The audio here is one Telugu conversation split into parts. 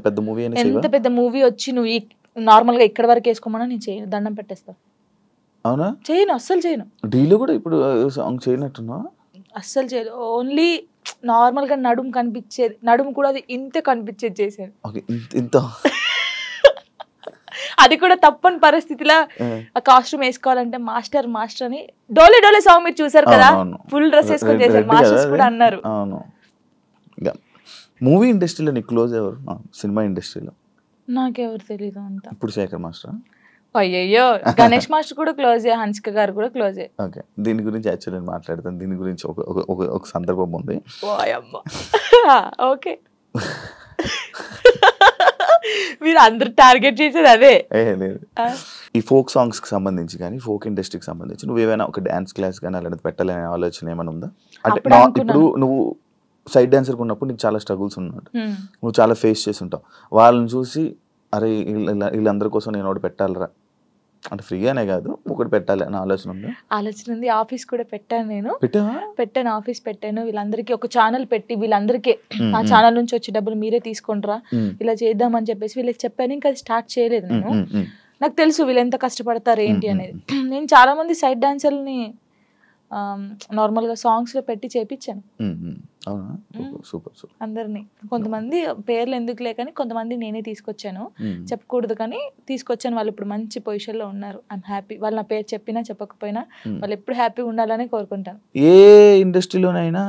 పెద్ద మూవీ అయినా ఎంత పెద్ద మూవీ వచ్చి నువ్వు నార్మల్ గా ఇక్కడ వరకు వేసుకోమన్నా నేను చేయను, దండం పెట్టేస్తా. అవునా? చేయను, అస్సలు చేయను. డీలో కూడా ఇప్పుడు సాంగ్ చేయనట్టున్నా? అస్సలు చేయదు. ఓన్లీ నార్మల్ గా నడుము కనిపించేది, నడుము కూడా అది ఇంతే కనిపించేది చేశాను. ఇంత అది కూడా తప్పని పరిస్థితిలో ఆ కాస్ట్యూమ్ వేసుకోవాలంటే మాస్టర్ మాస్టర్ అని డోలే డోలే సాంగ్ మీరు చూసారు కదా, ఫుల్ డ్రెస్ వేసుకొని చేశారు. మాస్టర్స్ కూడా అన్నారు. అవును. మూవీ ఇండస్ట్రీలో నీ క్లోజ్ ఎవరు? సినిమా ఇండస్ట్రీలో నాకెవరు తెలీదు అంత. ఇప్పుడు శేఖర్ మాస్టర్? అయ్యయ్యో, గణేష్ మాస్టర్ కూడా క్లోజే, హన్సిక గారు కూడా క్లోజే. ఓకే, దీని గురించి యాక్చువల్లీ నేను మాట్లాడతాను. దీని గురించి ఒక సందర్భం ఉంది. ఓకే, మీరు అందరు టార్గెట్ చేసేది అదే. లేదు, ఈ ఫోక్ సాంగ్స్ కి సంబంధించి కానీ ఫోక్ ఇండస్ట్రీకి సంబంధించి నువ్వు ఏమైనా ఒక డాన్స్ క్లాస్ కానీ అలాంటి పెట్టాలనే ఆలోచన ఏమైనా ఉందా? అంటే ఇప్పుడు నువ్వు సైడ్ డాన్సర్ ఉన్నప్పుడు నీకు చాలా స్ట్రగుల్స్ ఉన్నట్టు, నువ్వు చాలా ఫేస్ చేసి ఉంటావు. వాళ్ళని చూసి అరే వీళ్ళందరి కోసం నేను ఒకటి పెట్టాలరా అంటే ఫ్రీగానే కాదు ఒకటి పెట్టాలి అని ఆలోచన ఉంది? ఆలోచన ఉంది. ఆఫీస్ కూడా పెట్టాను నేను. పెట్టాను, ఆఫీస్ పెట్టాను. వీళ్ళందరికీ ఒక ఛానల్ పెట్టి వీళ్ళందరికీ ఆ ఛానల్ నుంచి వచ్చే డబ్బులు మీరే తీసుకుంటారా, ఇలా చేద్దామని చెప్పేసి వీళ్ళకి చెప్పాను. ఇంకా అది స్టార్ట్ చేయలేదు నేను. నాకు తెలుసు వీళ్ళు ఎంత కష్టపడతారు ఏంటి అనేది. నేను చాలా మంది సైడ్ డాన్సర్ని నార్మల్ గా సాంగ్స్ లో పెట్టి చేపించాను అందరినీ. కొంతమంది పేర్లు ఎందుకు లేకని కొంతమంది నేనే తీసుకొచ్చాను, చెప్పకూడదు కానీ తీసుకొచ్చాను. వాళ్ళు ఇప్పుడు మంచి పొజిషన్ లో ఉన్నారు. I'm happy. వాళ్ళు నా పేరు చెప్పినా చెప్పకపోయినా వాళ్ళు ఎప్పుడు హ్యాపీగా ఉండాలని కోరుకుంటాను. ఏ ఇండస్ట్రీలోనైనా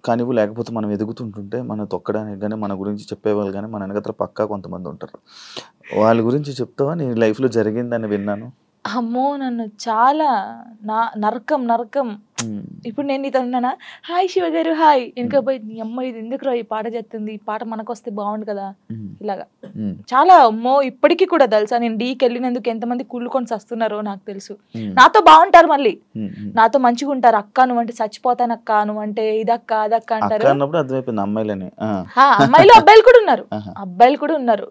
కానీ లేకపోతే మనం ఎదుగుతుంటుంటే మనం తొక్కడానికి కానీ మన గురించి చెప్పేవాళ్ళు కానీ మన వెనకత్ర పక్కా కొంతమంది ఉంటారు. వాళ్ళ గురించి చెప్తావా? నీ లైఫ్ లో జరిగిందని విన్నాను. అమ్మో, నన్ను చాలా నరకం నరకం. ఇప్పుడు నేను నీతో ఉన్నానా, హాయ్ శివ గారు హాయ్, వెనక పోయి నీ అమ్మ ఇది ఎందుకు రా ఈ పాట చేస్తుంది, ఈ పాట మనకు వస్తే బాగుండు కదా, ఇలాగా చాలా. అమ్మో, ఇప్పటికీ కూడా తెలుసా నేను డీకి వెళ్ళినందుకు ఎంతమంది కుళ్ళుకొని వస్తున్నారో నాకు తెలుసు. నాతో బాగుంటారు, మళ్ళీ నాతో మంచిగా ఉంటారు. అక్క నువ్వంటే చచ్చిపోతాను, అక్క నువ్వంటే ఇదక్క అదక్క అంటారు. అమ్మాయిలు అబ్బాయిలు కూడా ఉన్నారు, అబ్బాయిలు కూడా ఉన్నారు.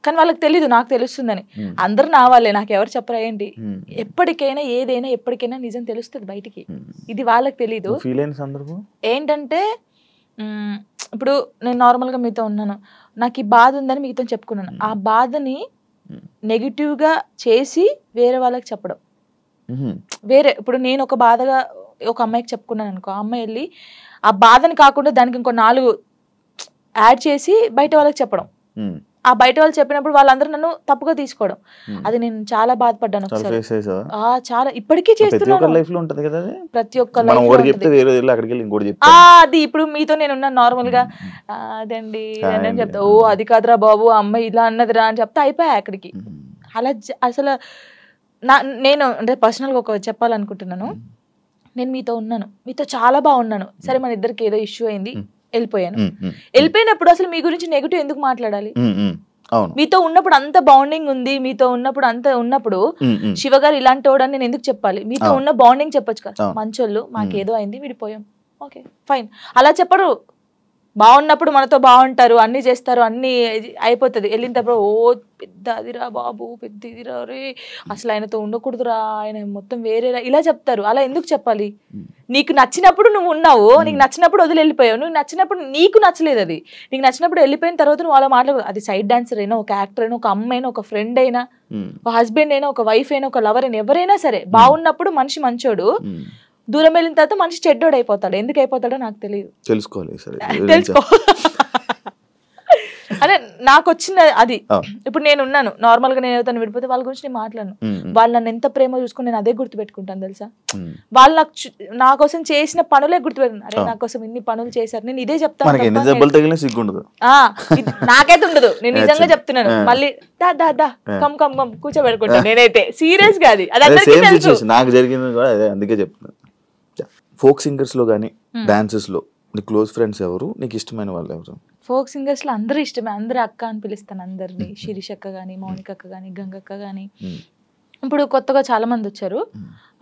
కానీ వాళ్ళకి తెలీదు, నాకు తెలుస్తుందని. అందరు నా వాళ్ళే, నాకు ఎవరు చెప్పరా ఏంటి. ఎప్పటికైనా ఏదైనా ఎప్పటికైనా నిజం తెలుస్తుంది బయటికి, ఇది వాళ్ళకి తెలీదు. ఏంటంటే ఇప్పుడు నేను నార్మల్ గా మీతో ఉన్నాను, నాకు ఈ బాధ ఉందని మీతో చెప్పుకున్నాను. ఆ బాధని నెగిటివ్ గా చేసి వేరే వాళ్ళకి చెప్పడం వేరే. ఇప్పుడు నేను ఒక బాధగా ఒక అమ్మాయికి చెప్పుకున్నాను అనుకో, ఆ అమ్మాయి వెళ్ళి ఆ బాధని కాకుండా దానికి ఇంకో 4 యాడ్ చేసి బయట వాళ్ళకి చెప్పడం. ఆ బయట వాళ్ళు చెప్పినప్పుడు వాళ్ళందరూ నన్ను తప్పుగా తీసుకోవడం, అది నేను చాలా బాధపడ్డాను. చాలా ఇప్పటికీ చేస్తున్నాను. ప్రతి ఒక్క అది ఇప్పుడు మీతో నేను ఉన్నాను నార్మల్ గా, అదండి అని చెప్తా, ఓ అది కాదురా బాబు అమ్మాయి ఇలా అన్నదిరా అని చెప్తా అయిపోయా అక్కడికి. అలా అసలు నేను అంటే పర్సనల్ గా ఒక చెప్పాలనుకుంటున్నాను. నేను మీతో ఉన్నాను, మీతో చాలా బాగున్నాను, సరే మన ఇద్దరికి ఏదో ఇష్యూ అయింది, వెళ్ళిపోయాను. వెళ్ళిపోయినప్పుడు అసలు మీ గురించి నెగిటివ్ ఎందుకు మాట్లాడాలి? మీతో ఉన్నప్పుడు అంత బాండింగ్ ఉంది, మీతో ఉన్నప్పుడు అంత ఉన్నప్పుడు శివ గారు ఇలాంటి వాడని నేను ఎందుకు చెప్పాలి? మీతో ఉన్న బాండింగ్ చెప్పొచ్చు కదా, మంచోళ్ళు మాకేదో అయింది విడిపోయాం, ఓకే ఫైన్. అలా చెప్పరు. బాగున్నప్పుడు మనతో బాగుంటారు, అన్ని చేస్తారు, అన్ని అయిపోతుంది. వెళ్ళినప్పుడు ఓ పెద్ద అదిరా బాబు, పెద్ద ఇదిరా రే, అసలు ఆయనతో ఉండకూడదురా, ఆయన మొత్తం వేరేరా, ఇలా చెప్తారు. అలా ఎందుకు చెప్పాలి? నీకు నచ్చినప్పుడు నువ్వు ఉన్నావు, నీకు నచ్చినప్పుడు వదిలి వెళ్ళిపోయావు. నువ్వు నచ్చినప్పుడు నీకు నచ్చలేదు, అది నీకు నచ్చినప్పుడు వెళ్ళిపోయిన తర్వాత నువ్వు అలా మాట్లాడదు. అది సైడ్ డాన్సర్ అయినా, ఒక యాక్టర్ అయినా, ఒక అమ్మ అయినా, ఒక ఫ్రెండ్ అయినా, ఒక హస్బెండ్ అయినా, ఒక వైఫ్ అయినా, ఒక లవర్ అయినా, ఎవరైనా సరే బాగున్నప్పుడు మనిషి మంచోడు, దూరం వెళ్ళిన తర్వాత మనిషి చెడ్డోడు అయిపోతాడు. ఎందుకు అయిపోతాడో నాకు తెలియదు, తెలుసుకో. అదే నాకు వచ్చిన అది. ఇప్పుడు నేను ఉన్నాను నార్మల్ గా, నేను ఎవరితో విడిపోతే వాళ్ళ గురించి నేను మాట్లాడను. వాళ్ళు నన్ను ఎంత ప్రేమ చూసుకుని నేను అదే గుర్తు పెట్టుకుంటాను తెలుసా. వాళ్ళు నా కోసం చేసిన పనులే గుర్తుపెట్టుకున్నాను. అరే నా కోసం ఇన్ని పనులు చేశారు, నేను ఇదే చెప్తాను. నాకైతే ఉండదు, నేను నిజంగా చెప్తున్నాను. మళ్ళీ దా దా దా కమ్ కమ్ కమ్ కూర్చోబెట్టుకుంటాను నేనైతే, సీరియస్ గా. అది నాకు జరిగింది కూడా అందుకే చెప్తున్నాను. ఫోక్ సింగర్స్ లో గానీ డాన్సెస్ లో నీ క్లోజ్ ఫ్రెండ్స్ ఎవరు, నీకు ఇష్టమైన వాళ్ళు ఎవరు? ఫోక్ సింగర్స్ లో అందరూ ఇష్టమే, అందరూ అక్క అని పిలుస్తాను అందరినీ. శిరీష్ అక్క గానీ, మౌనిక అక్క గానీ, గంగక్క గానీ, ఇప్పుడు కొత్తగా చాలా మంది వచ్చారు,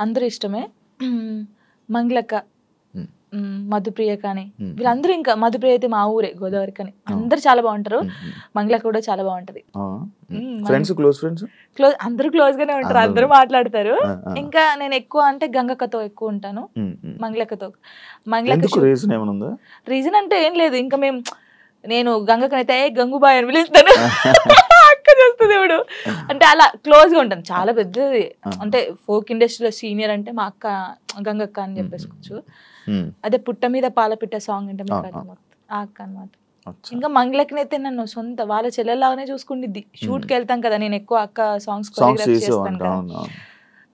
అందరూ ఇష్టమే. మంగళక్క, మధుప్రియ కానీ వీళ్ళందరూ, ఇంకా మధుప్రియ అయితే మా ఊరే గోదావరి కానీ, అందరు చాలా బాగుంటారు. మంగళక్క కూడా చాలా బాగుంటది. క్లోజ్ అందరూ క్లోజ్ గానే ఉంటారు, అందరూ మాట్లాడతారు. ఇంకా నేను ఎక్కువ అంటే గంగక్కతో ఎక్కువ ఉంటాను, మంగళక్కతో. మంగళక్క రీజన్ అంటే ఏం లేదు, ఇంకా మేము నేను గంగకనైతే గంగుబాయ్ అని పిలుస్తాను, అక్క చేస్తుంది ఇప్పుడు. అంటే అలా క్లోజ్ గా ఉంటాను. చాలా పెద్దది, అంటే ఫోక్ ఇండస్ట్రీలో సీనియర్ అంటే మా అక్క గంగక్క అని చెప్పేసుకోవచ్చు. అదే పుట్ట మీద పాలపిట్ట సాంగ్ అంటే ఆ అక్క అనమాట. ఇంకా మంగళకనైతే నన్ను సొంత వాళ్ళ చెల్లెల్లాగానే చూసుకుండిద్ది. షూట్ కి వెళ్తాం కదా, నేను ఎక్కువ అక్క సాంగ్స్ కొరియోగ్రాఫ్ చేస్తాను కదా.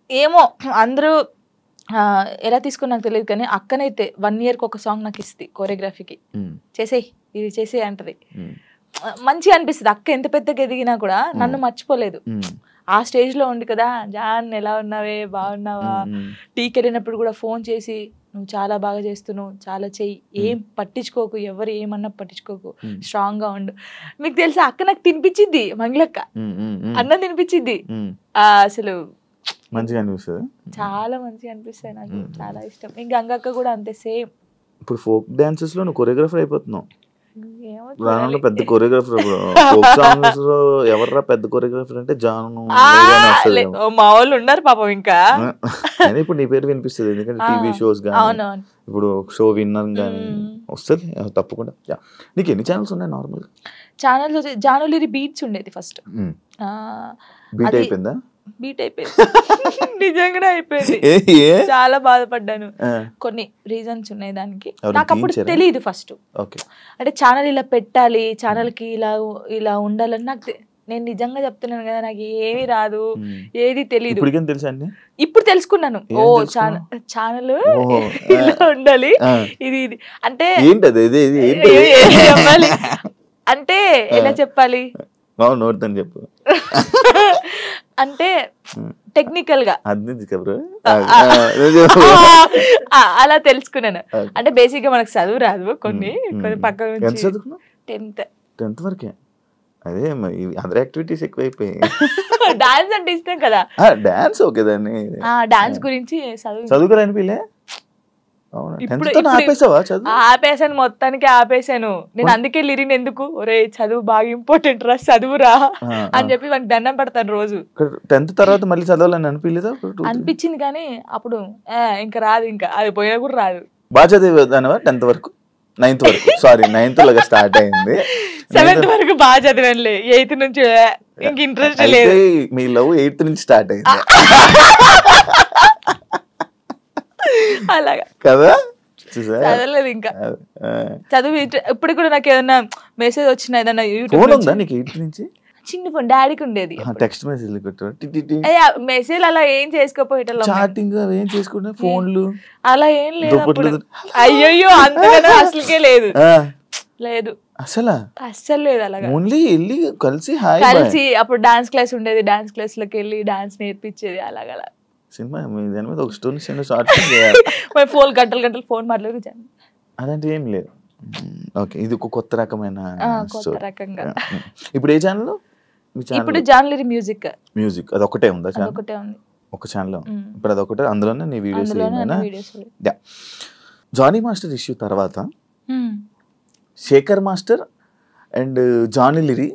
ఏమో అందరూ ఎలా తీసుకుని నాకు తెలియదు, కానీ అక్కనైతే 1 year కి ఒక సాంగ్ నాకు ఇస్తుంది కొరియోగ్రఫీకి. చేసేయి ఇది చేసేయి అంటది. మంచిగా అనిపిస్తుంది. అక్క ఎంత పెద్దగా ఎదిగినా కూడా నన్ను మర్చిపోలేదు. ఆ స్టేజ్ లో ఉండి కదా, జాన్ ఎలా ఉన్నావే, బాగున్నావా, టీకి వెళ్ళినప్పుడు కూడా ఫోన్ చేసి నువ్వు చాలా బాగా చేస్తున్నావు, చాలా చెయ్యి, ఏం పట్టించుకోకు, ఎవరు ఏమన్నా పట్టించుకోకు, స్ట్రాంగ్ గా ఉండు. మీకు తెలుసా అక్క నాకు తినిపించింది, మంగళక్క అన్నం తినిపించింది. అసలు మంచిగా అనిపిస్తుంది, చాలా మంచిగా అనిపిస్తాయి, నాకు చాలా ఇష్టం. ఇంకా గంగక్క కూడా అంతే సేమ్. ఇప్పుడు ఫోక్ డాన్సెస్ లో నువ్వు కొరియోగ్రాఫర్ అయిపోతున్నావు. రానులో పెద్ద కొరియోగ్రాఫర్. ఫోక్ సాంగ్స్ లో ఎవర్రా పెద్ద కొరియోగ్రాఫర్ అంటే జాను. మా వాళ్ళు ఉన్నారు పాపం. ఇంకా ఇప్పుడు నీ పేరు వినిపిస్తుంది, ఎందుకంటే టీవీ షోస్ కానీ ఇప్పుడు షో విన్నర్ కానీ వస్తుంది తప్పకుండా. నీకు ఎన్ని ఛానల్స్ ఉన్నాయి నార్మల్ ఛానల్స్? జానులిరి బీట్స్ ఉండేది ఫస్ట్. బీట్ అయిపోయిందా? బీట్ అయిపోయింది, నిజంగానే అయిపోయింది. చాలా బాధపడ్డాను. కొన్ని రీజన్స్ ఉన్నాయి దానికి. నాకు అప్పుడు తెలియదు ఫస్ట్. అంటే ఛానల్ ఇలా పెట్టాలి, ఛానల్ కి ఇలా ఉండాలని నాకు, నేను నిజంగా చెప్తున్నాను కదా, నాకు ఏమీ రాదు, ఏది తెలియదు. ఇప్పుడు తెలుసుకున్నాను, ఓ ఛానల్ ఇలా ఉండాలి, ఇది ఇది అంటే చెప్పాలి అంటే ఎలా చెప్పాలి, చెప్పు అంటే టెక్నికల్ గా అలా తెలుసుకున్నాను. అంటే బేసిక్ గా మనకు చదువు రాదు, కొన్ని పక్క నుంచి 10th వరకే. అదే అదర్ యాక్టివిటీస్ ఎక్కువైపోయాయి. డాన్స్ అంటే ఇష్టం కదా, డాన్స్ ఓకే, దాన్ని డాన్స్ గురించి చదువుకోవాలనిపిలే. ఆపేసాను, మొత్తానికి ఆపేసాను నేను. అందుకే లిరిన్ ఎందుకు, ఒరే చదువు బాగా ఇంపార్టెంట్ రా, చదువురా అని చెప్పి వానికి దండం పెడతాను రోజు. 10th తర్వాత మళ్ళీ చదవాలని అనిపించలేదా? అనిపించింది, కానీ అప్పుడు ఇంకా రాదు, ఇంకా అది పోయినా కూడా రాదు. బాగా చదివేదానివా 10th వరకు? 9th వరకు, సారీ 9th లాగా స్టార్ట్ అయింది. 7th వరకు బాగా చదివానులే, 8th నుంచి ఇంక ఇంట్రెస్ట్ లేదు. మీ లవ్ 8th నుంచి స్టార్ట్ అయింది అలాగా కదా? చదవలేదు ఇంకా, చదువు. ఇప్పుడు కూడా నాకు ఏదన్నా మెసేజ్ వచ్చినా, ఏదన్నా యూట్యూబ్ ఉందా నీకు 8th నుంచి? చిన్న ఫోన్ డాడీకి ఉండేది. టెక్స్ట్ మెసేజ్ మెసేజ్ అలా ఏం చేసుకోపోయేటోళ్ళం, చాటింగ్ ఏం చేసుకుంటే ఫోన్లు అలా ఏం లేదు. అయ్యో అంతగానో అసలుకే లేదు, లేదు అస్సలు లేదు. అలాగా ఓన్లీ వెళ్ళి కలిసి అప్పుడు డాన్స్ క్లాస్ ఉండేది, డాన్స్ క్లాస్ లోకి వెళ్ళి డాన్స్ నేర్పించేది. అలాగ సినిమా దాని మీద ఒక స్టోరీ షార్ట్ ఫోన్ గంటలు ఫోన్ మాట్లాడుకు అదంటే ఏం లేదు. ఓకే, ఇది ఒక కొత్త రకమైన కొత్త రకంగా. ఇప్పుడు ఏ ఛానల్? ఇప్పుడు జాన్లరీ మ్యూజిక్ అది ఒకటే ఉందా? ఒకటే ఉంది, ఒక ఛానల్. ఇప్పుడు అది ఒకటే, అందులోనే నీ వీడియోస్. జానీ మాస్టర్ ఇష్యూ తర్వాత శేఖర్ మాస్టర్ అండ్ జానీ లిరి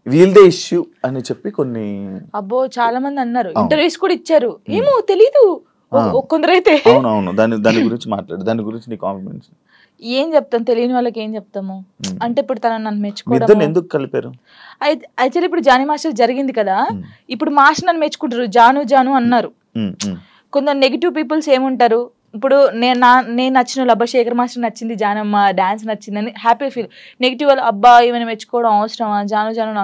వీల్దే ఇష్యూ అని చెప్పి కొన్ని చాలా మంది అన్నారు, ఇంటర్వ్యూస్ కూడా ఇచ్చారు. ఏమో తెలీదు కొందరైతే. అవునవును, దాని గురించి మాట్లాడు, దాని గురించి నీ కాంప్లిమెంట్స్. ఏం చెప్తాం, తెలియని వాళ్ళకి ఏం చెప్తాము. అంటే ఇప్పుడు తను నన్ను మెచ్చుకోవడం ఎందుకు కలిపారు? అయితే ఇప్పుడు జానీ మాస్టర్ జరిగింది కదా, ఇప్పుడు మాస్టర్ నన్ను మెచ్చుకుంటారు, జాను అన్నారు. కొందరు నెగిటివ్ పీపుల్స్ ఏముంటారు, ఇప్పుడు నేను నచ్చిన వాళ్ళు, అబ్బా శేఖర్ మాస్టర్ నచ్చింది, జానమ్మ డాన్స్ నచ్చిందని హ్యాపీ ఫీల్. నెగిటివ్ వాళ్ళు, అబ్బా ఏమైనా మెచ్చుకోవడం అవసరమా, జాను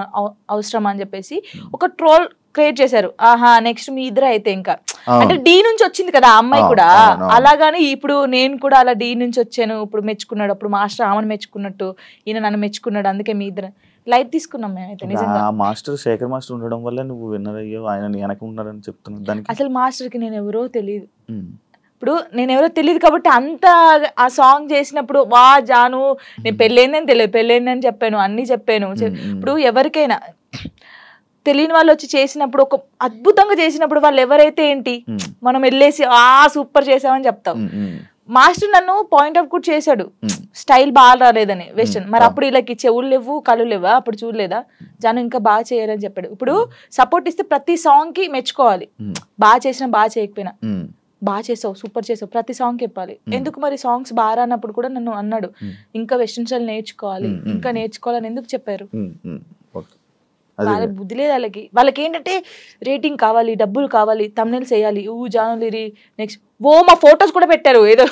అవసరమా అని చెప్పేసి ఒక ట్రోల్ క్రియేట్ చేశారు. ఆహా నెక్స్ట్ మీ ఇద్దరు అయితే ఇంకా, అంటే డి నుంచి వచ్చింది కదా ఆ అమ్మాయి కూడా, అలాగాని ఇప్పుడు నేను కూడా అలా డి నుంచి వచ్చాను, ఇప్పుడు మెచ్చుకున్నాడు, అప్పుడు మాస్టర్ ఆమెను మెచ్చుకున్నట్టు ఈయన నన్ను మెచ్చుకున్నాడు, అందుకే మీ ఇద్దరు లైట్ తీసుకున్నాం మేమైతే. నిజంగా మాస్టర్ శేఖర్ మాస్టర్ ఉండడం వల్ల నువ్వు విన్నర్ అయ్యో, ఆయన వెనక ఉన్నారని చెప్తున్నాను. దానికి అసలు మాస్టర్ కి నేను ఎవరో తెలియదు, ఇప్పుడు నేను ఎవరో తెలియదు కాబట్టి అంత ఆ సాంగ్ చేసినప్పుడు వా జాను నేను పెళ్ళైందని తెలియదు, పెళ్ళైందని చెప్పాను, అన్ని చెప్పాను. ఇప్పుడు ఎవరికైనా తెలియని వాళ్ళు వచ్చి చేసినప్పుడు, ఒక అద్భుతంగా చేసినప్పుడు వాళ్ళు ఎవరైతే ఏంటి, మనం వెళ్ళేసి సూపర్ చేసామని చెప్తాం. మాస్టర్ నన్ను పాయింట్ ఆఫ్ కూడా చేశాడు, స్టైల్ బాగా రాలేదని వెస్టర్న్. మరి అప్పుడు వీళ్ళకి చెవులు లేవు కళ్ళు లేవా, అప్పుడు చూడలేదా జాను ఇంకా బాగా చేయాలని చెప్పాడు. ఇప్పుడు సపోర్ట్ ఇస్తే ప్రతి సాంగ్ కి మెచ్చుకోవాలి, బాగా చేసినా బాగా చేయకపోయినా. బాగా చేసావు, సూపర్ చేసావు, ప్రతి సాంగ్ చెప్పాలి. ఎందుకు మరి సాంగ్స్ బాగా రానప్పుడు కూడా నన్ను అన్నాడు, ఇంకా వెస్టర్న్ స్టైల్ నేర్చుకోవాలి, ఇంకా నేర్చుకోవాలని ఎందుకు చెప్పారు? వాళ్ళ బుద్ధి లేదు వాళ్ళకి. వాళ్ళకి ఏంటంటే రేటింగ్ కావాలి, డబ్బులు కావాలి, తమ్నెల్స్ వేయాలి, జాను లిరి నెక్స్ట్ మా ఫొటోస్ కూడా పెట్టారు ఏదో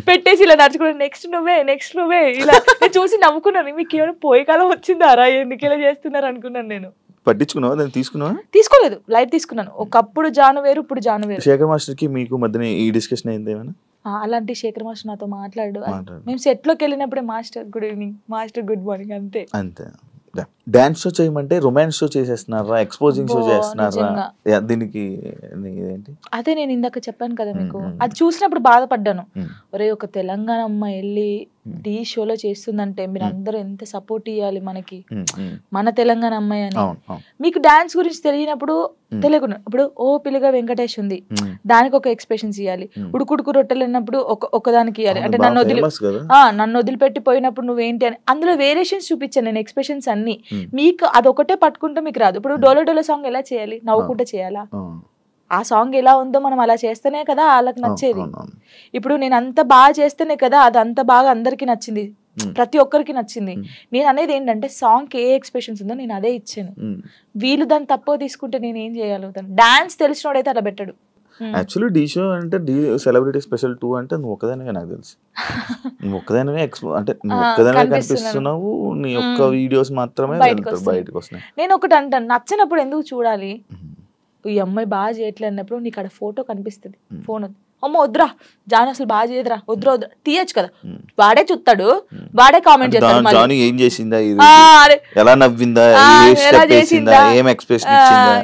పెట్టేసి ఇలా నడుచుకుంటే నెక్స్ట్ నువ్వే ఇలా. నేను చూసి నవ్వుకున్నాను, మీకు ఏమైనా పోయే కాలం వచ్చిందారా, ఎందుకు ఇలా చేస్తున్నారు అనుకున్నాను. నేను పట్టించుకున్నావా దాన్ని? తీసుకోలేదు, లైట్ తీసుకున్నాను. ఒకప్పుడు జాను వేరు, ఇప్పుడు జాను వేరు. శేఖర్ మాస్టర్ కి మీకు మధ్యన ఈ డిస్కషన్ అయింది ఏమైనా? అలాంటి శేఖర్ మాస్టర్ నాతో మాట్లాడు. మేము సెట్ లోకి వెళ్ళినప్పుడే master good evening, master good morning, అంతే. డాన్స్ షో చేయమంటే రొమాన్స్ షో చేసేస్తున్నారా, ఎక్స్పోజింగ్ షో చేస్తున్నారా? దీనికి ఏంటి? అదే నేను ఇందాక చెప్పాను కదా మీకు, అది చూసినప్పుడు బాధపడ్డాను. ఒరే ఒక తెలంగాణ అమ్మాయి వెళ్ళి ఢీ షోలో చేస్తుందంటే మీరు అందరూ ఎంత సపోర్ట్ ఇవ్వాలి మనకి, మన తెలంగాణ అమ్మాయి అని. మీకు డాన్స్ గురించి తెలియనప్పుడు తెలియకుండా, ఇప్పుడు ఓ పిల్లగా వెంకటేష్ ఉంది, దానికి ఒక ఎక్స్ప్రెషన్స్ ఇవ్వాలి. ఉడుకుడుకు రొట్టెలు అన్నప్పుడు ఒకదానికి ఇవ్వాలి. అంటే నన్ను వదిలిపెట్టి పోయినప్పుడు నువ్వేంటి అని అందులో వేరియేషన్స్ చూపించాను నేను, ఎక్స్ప్రెషన్స్ అన్ని. మీకు అదొకటే పట్టుకుంటే మీకు రాదు. ఇప్పుడు డోలో డోలో సాంగ్ ఎలా చేయాలి, నవ్వుకుంటే చేయాలా? ఆ సాంగ్ ఎలా ఉందో మనం అలా చేస్తేనే కదా వాళ్ళకి నచ్చేది. ఇప్పుడు నేను అంత బాగా చేస్తేనే కదా అది అంత బాగా అందరికి నచ్చింది, ప్రతి ఒక్కరికి నచ్చింది. నేను అనేది ఏంటంటే సాంగ్ ఏ ఎక్స్ప్రెషన్స్ ఉందో నేను అదే ఇచ్చాను. వీళ్ళు దాన్ని తక్కువ తీసుకుంటే నేను ఏం చేయగలుగుతాను? డాన్స్ తెలిసినోడైతే అలా పెట్టాడు. యాక్చువల్లీ డీ షో అంటే సెలబ్రిటీ స్పెషల్ 2 అంటే నువ్వు ఒక్కదానివే, నాకు తెలుసు. నువ్వు ఒక్కదానివే అంటే నువ్వు ఒక్కదానివే కనిపిస్తున్నావు, నీ ఒక్క వీడియోస్ మాత్రమే బయటకు వస్తున్నాయి. నేను ఒకటి అంటాను, నచ్చినప్పుడు ఎందుకు చూడాలి? ఈ అమ్మాయి బాగా చేయట్లేదు అన్నప్పుడు నీకు అక్కడ ఫోటో కనిపిస్తుంది, ఫోన్ అమ్మ వద్దురా జాను అసలు బాగా చేయదురా, వద్దురా తీయచ్చు కదా, వాడే చూస్తాడు, వాడే కామెంట్ చేస్తాడు, ఏం చేసిందా, ఎలా నవ్విందా,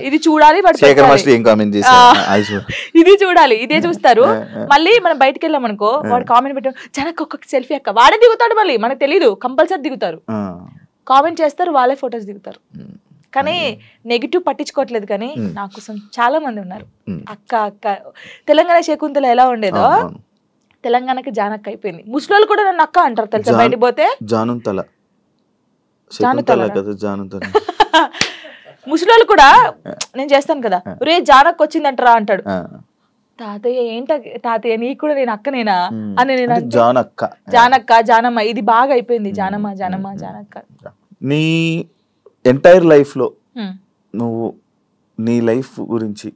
ఇది చూడాలి, ఇది చూడాలి, ఇదే చూస్తారు. మళ్ళీ మనం బయటకు వెళ్ళాం అనుకో, వాడు కామెంట్ పెట్టాడు జనకు ఒక్కొక్క సెల్ఫీ అక్క, వాడే దిగుతాడు, మళ్ళీ మనకు తెలీదు, కంపల్సరీ దిగుతారు, కామెంట్ చేస్తారు, వాళ్ళే ఫొటోస్ దిగుతారు. కానీ నెగిటివ్ పట్టించుకోవట్లేదు. కానీ నా కోసం చాలా మంది ఉన్నారు. అక్క తెలంగాణ శకుంతల ఎలా ఉండేదో తెలంగాణకి జానక్క అయిపోయింది. ముస్లింలు కూడా నన్ను అక్క అంటారు తెలుసా, బయటికి పోతే ముస్లింలు కూడా నేను చేస్తాను కదా, రే జానక్క వచ్చిందంటారా అంటాడు. తాతయ్య ఏంట తాతయ్య నీకు కూడా నేను అక్కనేనా అని నేను జానక్క జానమ్మ, ఇది బాగా అయిపోయింది, జానమ్మ జానక్క. నీ ఎంటైర్ లైఫ్లో నువ్వు నీ లైఫ్ గురించి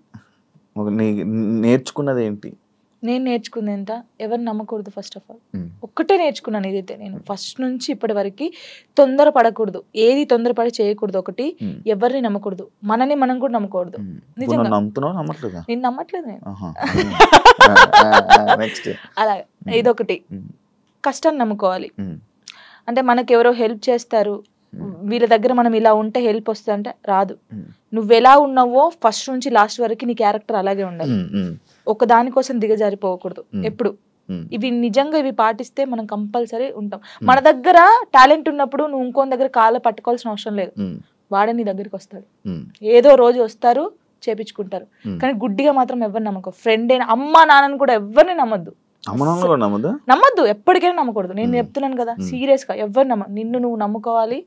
నేర్చుకున్నది ఏంటి? నేను నేర్చుకుంది ఎంత, ఎవరిని నమ్మకూడదు. ఫస్ట్ ఆఫ్ ఆల్ ఒక్కటే నేర్చుకున్నాను, ఇదైతే నేను ఫస్ట్ నుంచి ఇప్పటి వరకు తొందరపడకూడదు, ఏది తొందరపడి చేయకూడదు. ఒకటి, ఎవరిని నమ్మకూడదు, మనని మనం కూడా నమ్మకూడదు. నిజంగా నేను నమ్మట్లేదు నేను. అలాగే ఇదొకటి. కష్టాన్ని నమ్ముకోవాలి. అంటే మనకు ఎవరో హెల్ప్ చేస్తారు, వీళ్ళ దగ్గర మనం ఇలా ఉంటే హెల్ప్ వస్తుంది అంటే రాదు. నువ్వెలా ఉన్నావో ఫస్ట్ నుంచి లాస్ట్ వరకు నీ క్యారెక్టర్ అలాగే ఉండాలి. ఒక దానికోసం దిగజారిపోకూడదు ఎప్పుడు. ఇవి నిజంగా ఇవి పాటిస్తే మనం కంపల్సరీ ఉంటాం. మన దగ్గర టాలెంట్ ఉన్నప్పుడు నువ్వు ఇంకో దగ్గర కాళ్ళ పట్టుకోవాల్సిన అవసరం లేదు, వాడే నీ దగ్గరికి వస్తాడు. ఏదో రోజు వస్తారు, చేపించుకుంటారు. కానీ గుడ్డిగా మాత్రం ఎవరిని నమ్మకం. ఫ్రెండ్ అయినా అమ్మ నాన్నని కూడా ఎవరిని నమ్మద్దు, నమ్మద్దు, ఎప్పటికైనా నమ్మకూడదు. నేను చెప్తున్నాను కదా, సీరియస్ గా ఎవరు నిన్ను నువ్వు నమ్ముకోవాలి,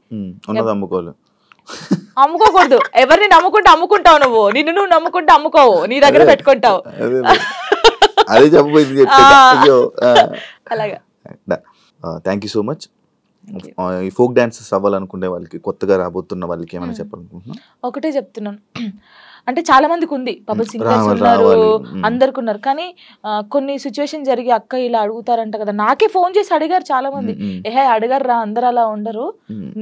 అమ్ముకోకూడదు. ఎవరిని నమ్ముకుంటే అమ్ముకుంటావు, నువ్వు నిన్ను నువ్వు నమ్ముకుంటే అమ్ముకోవు, నీ దగ్గర పెట్టుకుంటావు. అలాగా. Thank you so much. ఈ ఫోక్ డాన్సెస్ అవ్వాలనుకునే వాళ్ళకి, కొత్తగా రాబోతున్న వాళ్ళకి ఏమైనా చెప్పాలనుకుంటున్నా? ఒకటే చెప్తున్నాను, అంటే చాలా మందికి ఉంది, పబ్లిక్ సింగర్స్ ఉన్నారు, అందరికి ఉన్నారు. కానీ కొన్ని సిచ్యువేషన్ జరిగి అక్క ఇలా అడుగుతారంట కదా, నాకే ఫోన్ చేసి అడిగారు చాలా మంది. అడిగారు రా, అందరు అలా ఉండరు,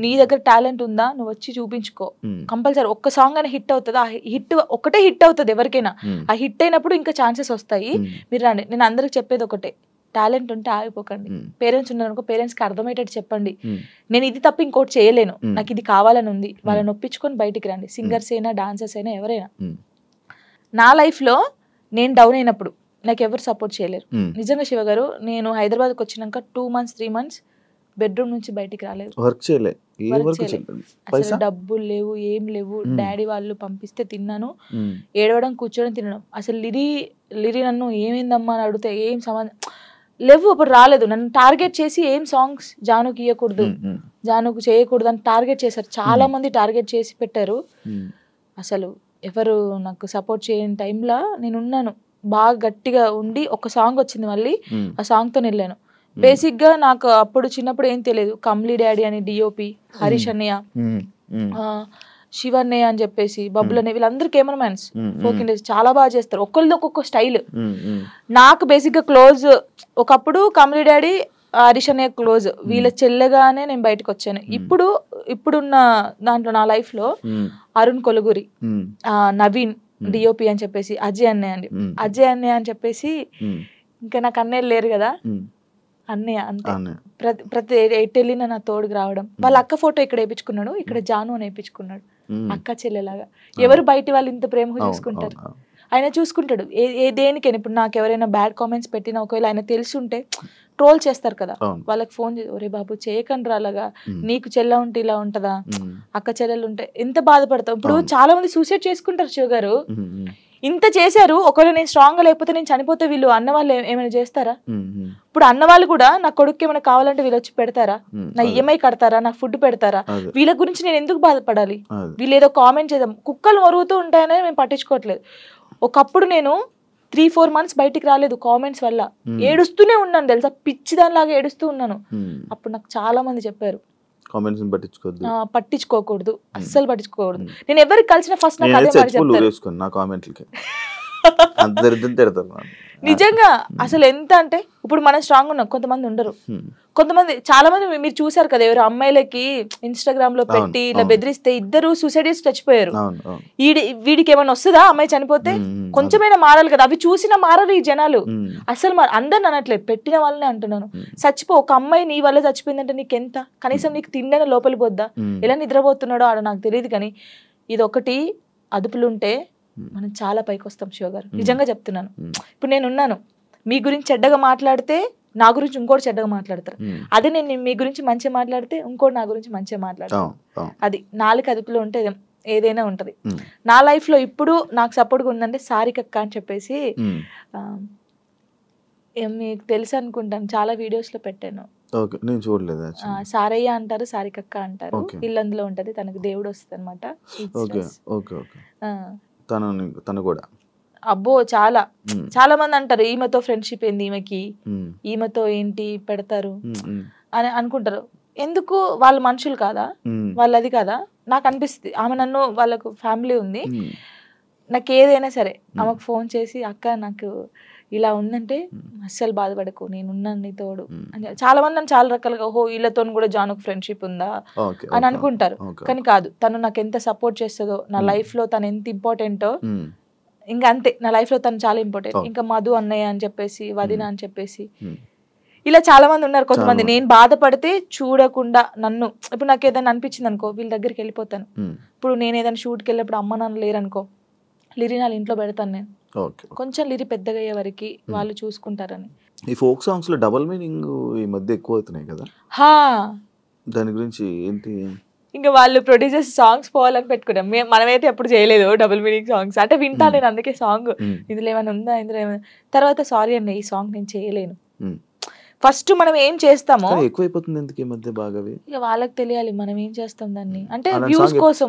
నీ దగ్గర టాలెంట్ ఉందా, నువ్వు వచ్చి చూపించుకో, కంపల్సరీ ఒక్క సాంగ్ అని హిట్ అవుతుంది. ఆ హిట్ ఒకటే హిట్ అవుతుంది ఎవరికైనా, ఆ హిట్ అయినప్పుడు ఇంకా ఛాన్సెస్ వస్తాయి, మీరు రండి. నేను అందరికి చెప్పేది ఒకటే, టాలెంట్ ఉంటే ఆగిపోకండి. పేరెంట్స్ ఉన్నారనుకో, పేరెంట్స్ కి అర్థమయ్యేటట్టు చెప్పండి, నేను ఇది తప్ప ఇంకోటి చేయలేను, నాకు ఇది కావాలని ఉంది, వాళ్ళని ఒప్పించుకొని బయటికి రండి. సింగర్స్ అయినా డాన్సర్స్ అయినా ఎవరైనా. నా లైఫ్ లో నేను డౌన్ అయినప్పుడు నాకు ఎవరు సపోర్ట్ చేయలేరు. నిజంగా శివ గారు, నేను హైదరాబాద్కి వచ్చినాక 2 months 3 months బెడ్రూమ్ నుంచి బయటికి రాలేదు, అసలు డబ్బులు లేవు, ఏం లేవు. డాడీ వాళ్ళు పంపిస్తే తిన్నాను, ఏడవడం కూర్చోడం తినడం. అసలు లిరి నన్ను ఏమైందమ్మా అని అడిగితే ఏం సంబంధం లేవు, అప్పుడు రాలేదు. నన్ను టార్గెట్ చేసి ఏం సాంగ్స్ జానుకి ఇవ్వకూడదు, జానుకు చేయకూడదు అని టార్గెట్ చేశారు. చాలా మంది టార్గెట్ చేసి పెట్టారు. అసలు ఎవరు నాకు సపోర్ట్ చేయని టైంలో నేను ఉన్నాను. బాగా గట్టిగా ఉండి ఒక సాంగ్ వచ్చింది మళ్ళీ ఆ సాంగ్తో వెళ్ళాను. బేసిక్గా నాకు అప్పుడు చిన్నప్పుడు ఏం తెలియదు. కమ్లీ డాడీ అని డిఓపి, హరీష్ అన్నయ్య, శివన్నయ్య అని చెప్పేసి, బబ్బులు అనే వీళ్ళందరూ కెమెరామెన్స్ ఫోక్ ఇండస్ట్రీ చాలా బాగా చేస్తారు. ఒక్కళ్ళది ఒక్కొక్క స్టైల్. నాకు బేసిక్గా క్లోజ్ ఒకప్పుడు కమ్లీ డాడీ, హరీష్ అన్నయ్య క్లోజ్. వీళ్ళ చెల్లెగానే నేను బయటకు వచ్చాను. ఇప్పుడున్న దాంట్లో నా లైఫ్ లో అరుణ్ కొలుగురి, నవీన్ డిఓపి అని చెప్పేసి, అజయ్ అన్నయ్య అని చెప్పేసి, ఇంకా నాకు అన్నయ్యలు లేరు కదా, అన్నయ్య అంతే. ప్రతి ఎయిట్ వెళ్ళిన నా తోడుకు రావడం. వాళ్ళ అక్క ఫోటో ఇక్కడ వేయించుకున్నాడు, ఇక్కడ జాను అని వేయించుకున్నాడు, అక్క చెల్లెలాగా. ఎవరు బయట వాళ్ళు ఇంత ప్రేమగా చూసుకుంటారు, ఆయన చూసుకుంటాడు. దేనికైనా ఇప్పుడు నాకు ఎవరైనా బ్యాడ్ కామెంట్స్ పెట్టినా ఒకవేళ ఆయన తెలిసి ఉంటే ట్రోల్ చేస్తారు కదా, వాళ్ళకి ఫోన్ చేసి ఒరే బాబు చేయకండి అలాగా, నీకు చెల్ల ఉంటే ఇలా ఉంటదా, అక్క చెల్లెలు ఉంటే ఎంత బాధపడతాం. ఇప్పుడు చాలా మంది సూసైడ్ చేసుకుంటారు శివ గారు. ఇంత చేశారు, ఒకవేళ నేను స్ట్రాంగ్ గా లేకపోతే నేను చనిపోతే వీళ్ళు అన్న వాళ్ళు ఏమైనా చేస్తారా? ఇప్పుడు అన్న వాళ్ళు కూడా నా కొడుకు ఏమైనా కావాలంటే వీళ్ళు వచ్చి పెడతారా, నా ఈఎంఐ కడతారా, నాకు ఫుడ్ పెడతారా? వీళ్ళ గురించి నేను ఎందుకు బాధపడాలి? వీళ్ళు ఏదో కామెంట్ చేద్దాం, కుక్కలు మరుగుతూ ఉంటాయనే మేము పట్టించుకోవట్లేదు. ఒకప్పుడు నేను 3-4 months బయటికి రాలేదు కామెంట్స్ వల్ల, ఏడుస్తూనే ఉన్నాను తెలుసా, పిచ్చి దానిలాగా ఏడుస్తూ ఉన్నాను. అప్పుడు నాకు చాలా మంది చెప్పారు పట్టించుకోకూడదు, అస్సలు పట్టించుకోకూడదు. నేను ఎవరికి కలిసిన ఫస్ట్ నాకు అదే మాట చెప్తారు. నిజంగా అసలు ఎంత అంటే ఇప్పుడు మనం స్ట్రాంగ్ ఉన్నాం, కొంతమంది ఉండరు. కొంతమంది చాలా మంది మీరు చూసారు కదా, ఎవరు అమ్మాయిలకి ఇన్స్టాగ్రామ్ లో పెట్టి ఇలా బెదిరిస్తే 2 సూసైడ్ చేసి చచ్చిపోయారు. వీడికి ఏమైనా వస్తుందా అమ్మాయి చనిపోతే? కొంచెమైనా మారాలి కదా. అవి చూసినా మారరు ఈ జనాలు. అసలు అందరిని అనట్లేదు, పెట్టిన వాళ్ళనే అంటున్నాను. ఒక అమ్మాయి నీ వల్ల చచ్చిపోయిందంటే నీకెంత, కనీసం నీకు తిండైనా లోపలి పోద్దా? ఎలా నిద్రపోతున్నాడో ఆడ నాకు తెలియదు. కానీ ఇది ఒకటి అదుపులుంటే మనం చాలా పైకి వస్తాం శివ గారు, నిజంగా చెప్తున్నాను. ఇప్పుడు నేనున్నాను, మీ గురించి చెడ్డగా మాట్లాడితే నా గురించి ఇంకోటి చెడ్డగా మాట్లాడతారు. అదే నేను మీ గురించి మంచిగా మాట్లాడితే ఇంకోటి నా గురించి మంచిగా మాట్లాడతారు. అది నాలుగు అదుపులో ఉంటే ఏదైనా ఉంటది. నా లైఫ్ లో ఇప్పుడు నాకు సపోర్ట్గా ఉందంటే సారికక్క అని చెప్పేసి, మీకు తెలుసు అనుకుంటాను, చాలా వీడియోస్ లో పెట్టాను. సారయ్య అంటారు, సారికక్క అంటారు. ఇల్లందులో ఉంటది, తనకు దేవుడు వస్తుంది అనమాట. అబ్బో చాలా చాలా మంది అంటారు ఈమెతో ఫ్రెండ్షిప్ ఏంది, ఈమెతో ఏంటి పెడతారు అని అనుకుంటారు. ఎందుకు? వాళ్ళ మనుషులు కాదా, వాళ్ళది కాదా? నాకు అనిపిస్తుంది. ఆమె నన్ను, వాళ్ళకు ఫ్యామిలీ ఉంది, నాకు ఏదైనా సరే ఆమెకు ఫోన్ చేసి అక్క నాకు ఇలా ఉందంటే అస్సలు బాధపడకు, నేనున్నాను నీ తోడు అని. చాలా మంది నన్ను చాలా రకాలుగా ఓహో వీళ్ళతో కూడా జానుకు ఫ్రెండ్షిప్ ఉందా అని అనుకుంటారు. కానీ కాదు, తను నాకు ఎంత సపోర్ట్ చేస్తుందో, నా లైఫ్ లో తను ఎంత ఇంపార్టెంటో, ఇంకా అంతే. నా లైఫ్ లో తను చాలా ఇంపార్టెంట్. ఇంకా మధు అన్నయ్య అని చెప్పేసి, వదిన అని చెప్పేసి, ఇలా చాలా మంది ఉన్నారు. కొంతమంది నేను బాధపడితే చూడకుండా నన్ను, ఇప్పుడు నాకు ఏదైనా అనిపించింది అనుకో, వీళ్ళ దగ్గరికి వెళ్ళిపోతాను. ఇప్పుడు నేను ఏదైనా షూట్కి వెళ్ళినప్పుడు అమ్మ నాన్న లేరనుకో, లిరి నా ఇంట్లో పెడతాను నేను, కొంచెం లిరి పెద్దగా అయ్యే వరకు వాళ్ళు చూసుకుంటారని. ఈ ఫోక్ సాంగ్స్ లో డబుల్ మీనింగ్ ఈ మధ్య ఎక్కువ అవుతున్నాయి కదా, దాని గురించి ఏంటి? ఇంకా వాళ్ళు ప్రొడ్యూసర్స్ సాంగ్స్ పోవాలని పెట్టుకున్నాం, మనమైతే ఎప్పుడు చేయలేదు డబుల్ మీనింగ్ సాంగ్స్. అంటే వింటా నేను, అందుకే సాంగ్ ఇందులో ఏమైనా ఉందా, ఇందులో ఏమైనా. తర్వాత సారీ అండి, ఈ సాంగ్ నేను చేయలేను. ఫస్ట్ మనం ఏం చేస్తామో ఎక్కువైపోతుంది ఎందుకు ఈ మధ్య బాగా, ఇక వాళ్ళకి తెలియాలి మనం ఏం చేస్తాం దాన్ని. అంటే వ్యూస్ కోసం.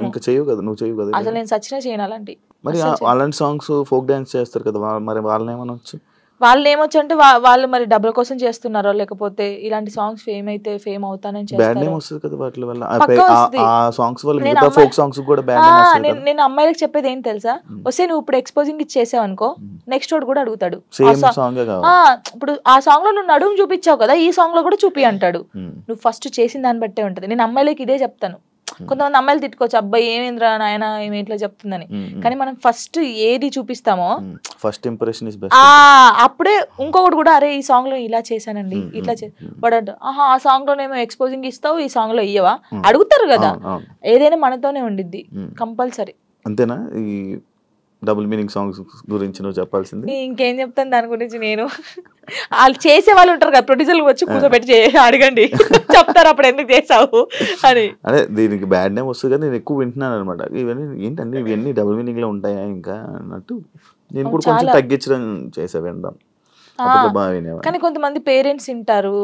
అసలు నేను సచ్చినా చేయను అలాంటి. మరి అలాంటి సాంగ్స్ ఫోక్ డాన్స్ చేస్తారు కదా, మరి వాళ్ళని ఏమనొచ్చు? వాళ్ళు ఏమొచ్చు అంటే వాళ్ళు మరి డబ్బుల కోసం చేస్తున్నారో, లేకపోతే ఇలాంటి సాంగ్స్ ఫేమ్ అయితే ఫేమ్ అవుతానని చేస్తారు. నేను అమ్మాయిలకు చెప్పేది ఏంటి తెలుసా, వస్తే నువ్వు ఇప్పుడు ఎక్స్పోజింగ్ ఇచ్చేసావు అనుకో, నెక్స్ట్ వాడు కూడా అడుగుతాడు. ఇప్పుడు ఆ సాంగ్ లో నువ్వు నడుము చూపించావు కదా, ఈ సాంగ్ లో కూడా చూపి అంటాడు. నువ్వు ఫస్ట్ చేసిన దాన్ని బట్టే ఉంటది. నేను అమ్మాయిలకి ఇదే చెప్తాను. కొంతమంది అమ్మాయిలు తిట్టుకోవచ్చు, అబ్బాయి ఏమేంద్రా నాయన ఏమి ఇట్లా చెప్తుందని, కానీ మనం ఫస్ట్ ఏది చూపిస్తామో ఫస్ట్ ఇంప్రెషన్ అప్పుడే ఇంకొకటి కూడా, అరే ఈ సాంగ్ లో ఇలా చేశానండి, ఇట్లా వాడు ఆహా ఆ సాంగ్ లోనేమో ఎక్స్పోజింగ్ ఇస్తావు, ఈ సాంగ్ లో ఇయ్యవా అడుగుతారు కదా. ఏదైనా మనతోనే ఉండిద్ది కంపల్సరీ. అంతేనా? ఈ డబుల్ మీనింగ్ సాంగ్స్ గురించి నువ్వు చెప్పాల్సింది ఇంకేం చెప్తాను దాని గురించి. నేను వాళ్ళు చేసే వాళ్ళు ఉంటారు కదా, ప్రొడ్యూసర్లు వచ్చి కూర్చోబెట్టి అడగండి, చెప్తారు అప్పుడు ఎందుకు చేసావు అని. అదే దీనికి బ్యాడ్ నేమ్ వస్తుంది కదా, నేను ఎక్కువ వింటున్నాను అనమాట. ఇవన్నీ ఏంటంటే ఇవన్నీ డబుల్ మీనింగ్ లో ఉంటాయా ఇంకా అన్నట్టు నేను కూడా కొంచెం తగ్గించడం చేసా వినడం. కానీ కొంతమంది పేరెంట్స్ వింటారు,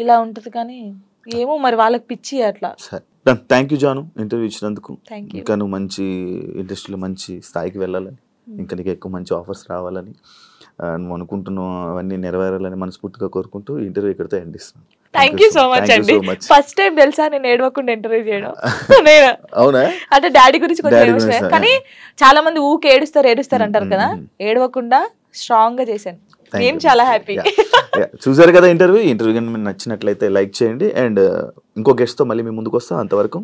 ఇలా ఉంటది. కానీ ఏమో మరి వాళ్ళకి పిచ్చి అట్లా. థ్యాంక్ యూ జాను, ఇంటర్వ్యూ ఇచ్చినందుకు. ఇంకా నువ్వు మంచి ఇండస్ట్రీలో మంచి స్థాయికి వెళ్ళాలని, ఇంకా నీకు ఎక్కువ మంచి ఆఫర్స్ రావాలని, నువ్వు అనుకుంటున్నావు అవన్నీ నెరవేరాలని మనస్ఫూర్తిగా కోరుకుంటూ ఇంటర్వ్యూ ఇక్కడితో ఎండ్ ఇస్తున్నాను. థ్యాంక్ యూ సో మచ్ అండి. ఫస్ట్ టైం తెలుసా నేను ఏడవకుండా ఇంటర్వ్యూ చేయడం. నేను అవునా అంటే డాడీ గురించి కొంచెం ఏడుస్తాను, కానీ చాలా మంది ఊకే ఏడుస్తారు అంటారు కదా, ఏడవకుండా స్ట్రాంగ్ గా చేశాను. నేను చాలా హ్యాపీ. చూసారు కదా ఇంటర్వ్యూ కానీ మీకు నచ్చినట్లయితే లైక్ చేయండి. అండ్ ఇంకో గెస్ట్ తో మళ్ళీ మీ ముందుకు వస్తాం. అంతవరకు